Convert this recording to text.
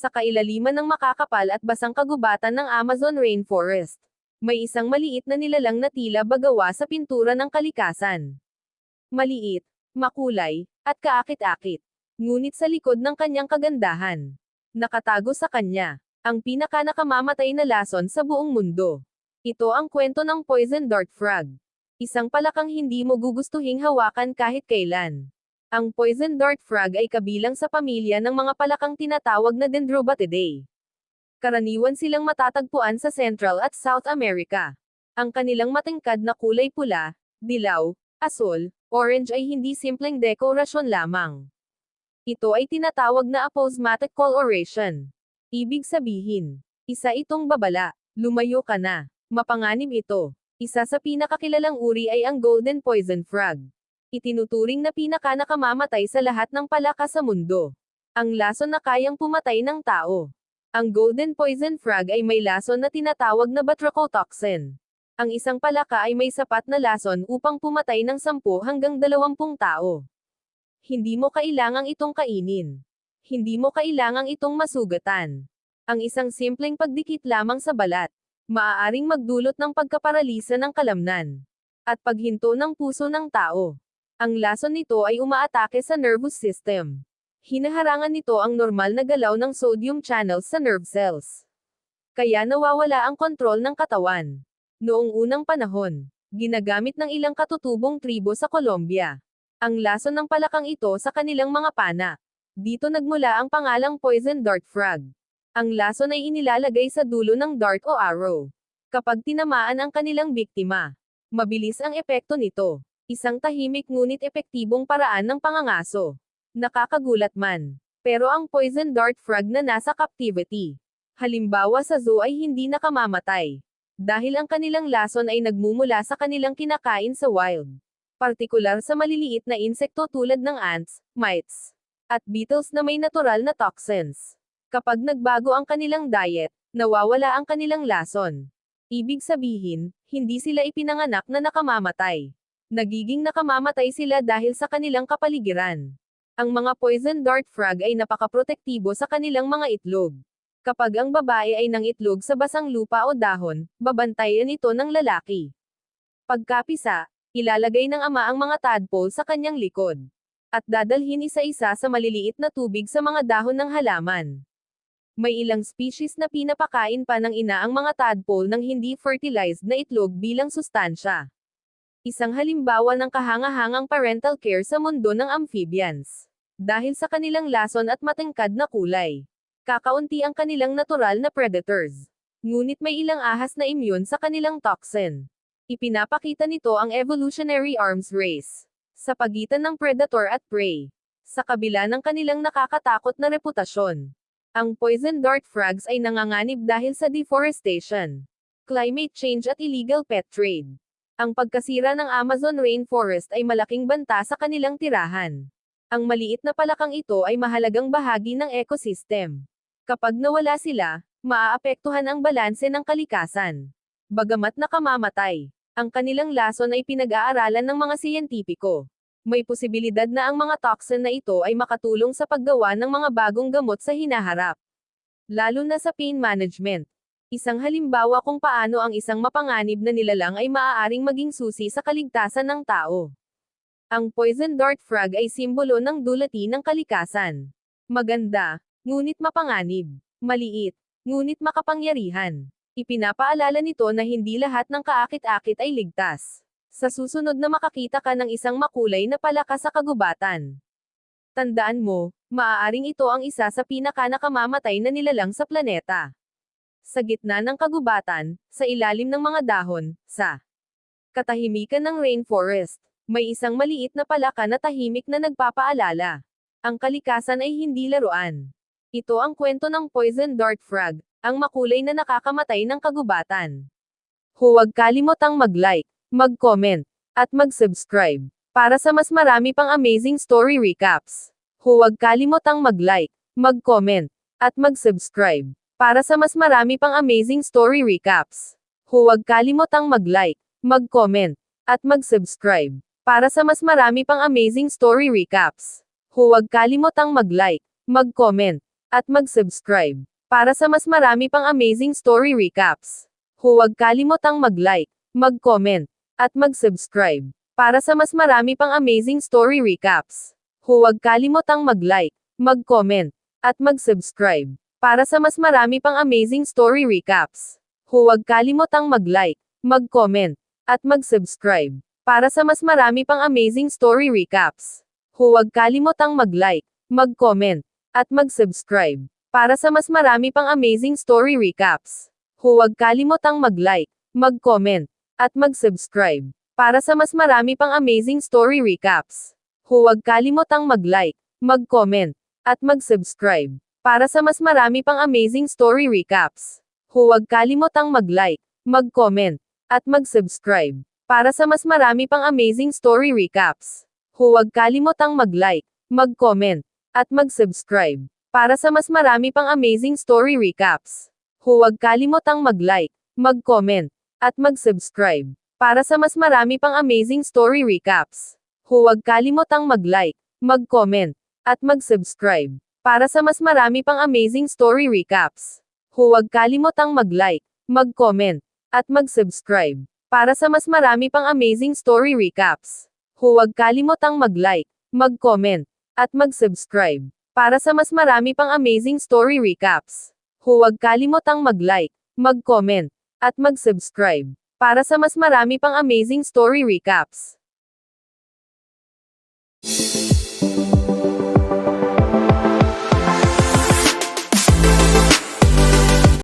Sa kailaliman ng makakapal at basang kagubatan ng Amazon Rainforest, may isang maliit na nilalang na tila bagawa sa pintura ng kalikasan. Maliit, makulay, at kaakit-akit. Ngunit sa likod ng kanyang kagandahan, nakatago sa kanya, ang pinakanakamamatay na lason sa buong mundo. Ito ang kwento ng Poison Dart Frog. Isang palakang hindi mo gugustuhing hawakan kahit kailan. Ang Poison Dart Frog ay kabilang sa pamilya ng mga palakang tinatawag na Dendrobatidae. Karaniwan silang matatagpuan sa Central at South America. Ang kanilang matingkad na kulay pula, dilaw, asul, orange ay hindi simpleng dekorasyon lamang. Ito ay tinatawag na aposematic coloration. Ibig sabihin, isa itong babala, lumayo ka na. Mapanganib ito. Isa sa pinakakilalang uri ay ang Golden Poison Frog. Itinuturing na pinakanakamamatay sa lahat ng palaka sa mundo. Ang lason na kayang pumatay ng tao. Ang Golden Poison Frog ay may lason na tinatawag na batrachotoxin. Ang isang palaka ay may sapat na lason upang pumatay ng 10 hanggang 20 tao. Hindi mo kailangang itong kainin. Hindi mo kailangang itong masugatan. Ang isang simpleng pagdikit lamang sa balat, maaaring magdulot ng pagkaparalisa ng kalamnan at paghinto ng puso ng tao. Ang lason nito ay umaatake sa nervous system. Hinaharangan nito ang normal na galaw ng sodium channels sa nerve cells. Kaya nawawala ang kontrol ng katawan. Noong unang panahon, ginagamit ng ilang katutubong tribo sa Colombia ang lason ng palakang ito sa kanilang mga pana. Dito nagmula ang pangalang Poison Dart Frog. Ang lason ay inilalagay sa dulo ng dart o arrow. Kapag tinamaan ang kanilang biktima, mabilis ang epekto nito. Isang tahimik ngunit epektibong paraan ng pangangaso. Nakakagulat man. Pero ang Poison Dart Frog na nasa captivity, halimbawa sa zoo, ay hindi nakamamatay. Dahil ang kanilang lason ay nagmumula sa kanilang kinakain sa wild. Partikular sa maliliit na insekto tulad ng ants, mites, at beetles na may natural na toxins. Kapag nagbago ang kanilang diet, nawawala ang kanilang lason. Ibig sabihin, hindi sila ipinanganak na nakamamatay. Nagiging nakamamatay sila dahil sa kanilang kapaligiran. Ang mga Poison Dart Frog ay napakaprotektibo sa kanilang mga itlog. Kapag ang babae ay nangitlog sa basang lupa o dahon, babantayan ito ng lalaki. Pagkapisa, ilalagay ng ama ang mga tadpole sa kanyang likod. At dadalhin isa-isa sa maliliit na tubig sa mga dahon ng halaman. May ilang species na pinapakain pa ng ina ang mga tadpole ng hindi fertilized na itlog bilang sustansya. Isang halimbawa ng kahangahangang parental care sa mundo ng amphibians. Dahil sa kanilang lason at matingkad na kulay, kakaunti ang kanilang natural na predators. Ngunit may ilang ahas na immune sa kanilang toxin. Ipinapakita nito ang evolutionary arms race sa pagitan ng predator at prey. Sa kabila ng kanilang nakakatakot na reputasyon, ang Poison Dart Frogs ay nanganganib dahil sa deforestation, climate change at illegal pet trade. Ang pagkasira ng Amazon Rainforest ay malaking banta sa kanilang tirahan. Ang maliit na palakang ito ay mahalagang bahagi ng ecosystem. Kapag nawala sila, maaapektuhan ang balanse ng kalikasan. Bagamat nakamamatay, ang kanilang lason ay pinag-aaralan ng mga siyentipiko. May posibilidad na ang mga toxin na ito ay makatulong sa paggawa ng mga bagong gamot sa hinaharap. Lalo na sa pain management. Isang halimbawa kung paano ang isang mapanganib na nilalang ay maaaring maging susi sa kaligtasan ng tao. Ang Poison Dart Frog ay simbolo ng dulati ng kalikasan. Maganda, ngunit mapanganib. Maliit, ngunit makapangyarihan. Ipinapaalala nito na hindi lahat ng kaakit-akit ay ligtas. Sa susunod na makakita ka ng isang makulay na palaka sa kagubatan, tandaan mo, maaaring ito ang isa sa pinakanakamamatay na nilalang sa planeta. Sa gitna ng kagubatan, sa ilalim ng mga dahon, sa katahimikan ng rainforest, may isang maliit na palaka na tahimik na nagpapaalala. Ang kalikasan ay hindi laruan. Ito ang kwento ng Poison Dart Frog, ang makulay na nakakamatay ng kagubatan. Huwag kalimutang mag-like, mag-comment, at mag-subscribe para sa mas marami pang amazing story recaps. Huwag kalimutang mag-like, mag-comment, at mag-subscribe para sa mas marami pang amazing story recaps. Huwag kalimutang mag-like, mag-comment, at mag-subscribe para sa mas marami pang amazing story recaps. Huwag kalimutang mag-like, mag-comment, at mag-subscribe para sa mas marami pang amazing story recaps. Huwag kalimutang mag-like, mag-comment, at mag-subscribe para sa mas marami pang amazing story recaps. Huwag kalimutang mag-like, mag-comment, at mag-subscribe para sa mas marami pang amazing story recaps. Huwag kalimutang mag-like, mag-comment, at mag-subscribe para sa mas marami pang amazing story recaps. Huwag kalimutang mag-like, mag-comment, at mag-subscribe para sa mas marami pang amazing story recaps. Huwag kalimutang mag-like, mag-comment, at mag-subscribe para sa mas marami pang amazing story recaps. Huwag kalimutang mag-like, mag-comment, at mag-subscribe para sa mas marami pang amazing story recaps. Huwag kalimutang mag-like, mag-comment, at mag-subscribe para sa mas marami pang amazing story recaps. Huwag kalimutang mag-like, mag-comment, at mag-subscribe para sa mas marami pang amazing story recaps. Huwag kalimutang mag-like, mag-comment, at mag-subscribe para sa mas marami pang amazing story recaps. Huwag kalimutang mag-like, mag-comment, at mag-subscribe para sa mas marami pang amazing story recaps. Huwag kalimutang mag-like, mag-comment, at mag-subscribe para sa mas marami pang amazing story recaps. Huwag kalimutang mag-like, mag-comment, at mag-subscribe para sa mas marami pang amazing story recaps. Huwag kalimutang mag-like, mag-comment, at mag-subscribe para sa mas marami pang amazing story recaps.